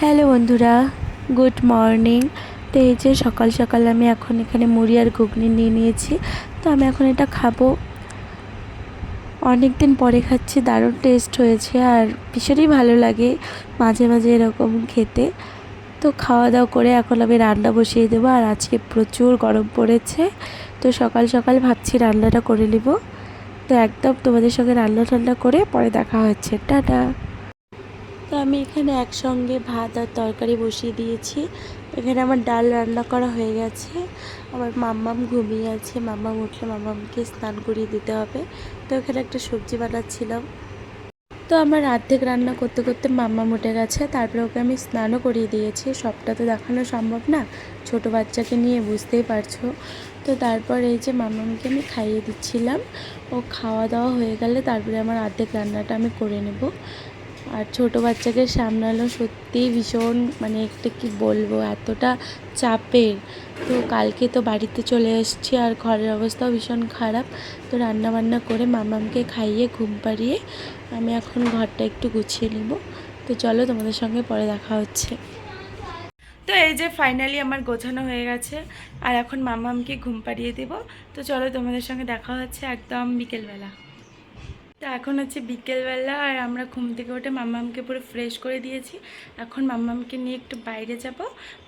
Hello বন্ধুরা, good morning. তো এই যে সকাল সকাল আমি এখন এখানে মুড়ি আর ঘুগনি নিয়ে নিয়েছি। তো আমি এখন এটা খাবো। অনেক দিন পরে খাচ্ছি, দারুণ টেস্ট হয়েছে আর ভীষণই ভালো লাগে মাঝে মাঝে এরকম খেতে। তো খাওয়া দাওয়া করে এখন আমি রান্না বসিয়ে দেবো। আর আজকে প্রচুর গরম পড়েছে, তো সকাল সকাল ভাবছি রান্নাটা করে নেব। তো একদম তোমাদের সঙ্গে রান্না টান্না করে পরে দেখা হচ্ছে। টাটা। তো আমি এখানে একসঙ্গে ভাত আর তরকারি বসিয়ে দিয়েছি। এখানে আমার ডাল রান্না করা হয়ে গেছে। আমার মাম্মাম ঘুমিয়ে আছে, মাম্মাম উঠলে মাম্মামকে স্নান করিয়ে দিতে হবে। তো এখানে একটা সবজি বানাচ্ছিলাম। তো আমার অর্ধেক রান্না করতে করতে মাম্মাম উঠে গেছে, তারপরে ওকে আমি স্নানও করিয়ে দিয়েছি। সবটা তো দেখানো সম্ভব না, ছোট বাচ্চাকে নিয়ে, বুঝতেই পারছো। তো তারপর এই যে মাম্মামকে আমি খাইয়ে দিচ্ছিলাম। ও খাওয়া দাওয়া হয়ে গেলে তারপরে আমার অর্ধেক রান্নাটা আমি করে নেব। আর ছোটো বাচ্চাকে সামলানো সত্যিই ভীষণ, মানে একটা কি বলবো, এতটা চাপের। তো কালকে তো বাড়িতে চলে এসেছি আর ঘরের অবস্থাও ভীষণ খারাপ। তো রান্না বান্না করে মামামকে খাইয়ে ঘুম পাড়িয়ে আমি এখন ঘরটা একটু গুছিয়ে নিব। তো চলো, তোমাদের সঙ্গে পরে দেখা হচ্ছে। তো এই যে ফাইনালি আমার গোছানো হয়ে গেছে আর এখন মামামকে ঘুম পাড়িয়ে দেব। তো চলো, তোমাদের সঙ্গে দেখা হচ্ছে একদম বিকেলবেলা। তো এখন হচ্ছে বিকেলবেলা আর আমরা ঘুম থেকে উঠে মাম্মামকে পুরো ফ্রেশ করে দিয়েছি। এখন মাম্মামকে নিয়ে একটু বাইরে যাব,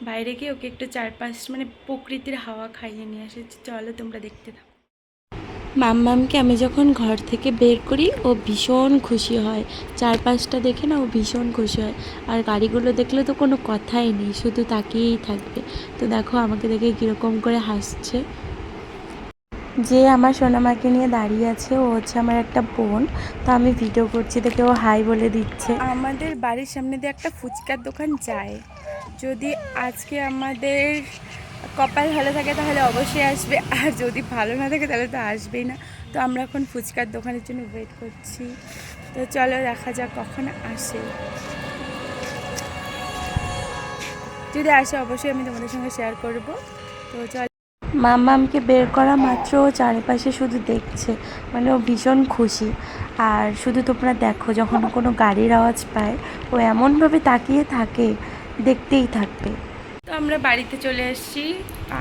বাইরে গিয়ে ওকে একটু চারপাশ মানে প্রকৃতির হাওয়া খাইয়ে নিয়ে এসেছি। চলো তোমরা দেখতে থাকো। মাম্মামকে আমি যখন ঘর থেকে বের করি ও ভীষণ খুশি হয়, চারপাশটা দেখে না ও ভীষণ খুশি হয়। আর গাড়িগুলো দেখলে তো কোনো কথাই নেই, শুধু তাকিয়েই থাকবে। তো দেখো আমাকে দেখে কীরকম করে হাসছে। যে আমার সোনামাকে নিয়ে দাঁড়িয়ে আছে ও হচ্ছে আমার একটা বোন। তো আমি ভিডিও করছি দেখে ও হাই বলে দিচ্ছে। আমাদের বাড়ির সামনে দিয়ে একটা ফুচকার দোকান যায়। যদি আজকে আমাদের কপাল ভালো থাকে তাহলে অবশ্যই আসবে, আর যদি ভালো না থাকে তাহলে তো আসবেই না। তো আমরা এখন ফুচকার দোকানের জন্য ওয়েট করছি। তো চলো দেখা যাক কখন আসে। যদি আসে অবশ্যই আমি তোমাদের সঙ্গে শেয়ার করব। তো চল। মাম্মামকে বের করা মাত্র ও চারিপাশে শুধু দেখছে, মানে ও ভীষণ খুশি। আর শুধু তোমরা দেখো, যখন কোনো গাড়ির আওয়াজ পায় ও এমনভাবে তাকিয়ে থাকে, দেখতেই থাকবে। তো আমরা বাড়িতে চলে এসেছি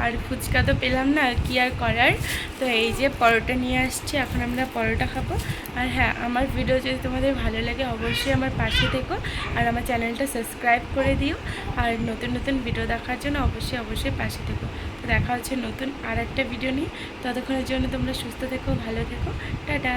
আর ফুচকা তো পেলাম না, কি আর করার। তো এই যে পরোটা নিয়ে আসছি, এখন আমরা পরোটা খাবো। আর হ্যাঁ, আমার ভিডিও যদি তোমাদের ভালো লাগে অবশ্যই আমার পাশে থেকো আর আমার চ্যানেলটা সাবস্ক্রাইব করে দিও। আর নতুন নতুন ভিডিও দেখার জন্য অবশ্যই অবশ্যই পাশে থেকো। তো দেখা হচ্ছে নতুন আর একটা ভিডিও নিয়ে। ততক্ষণের জন্য তোমরা সুস্থ থেকো, ভালো থেকো, টাটা।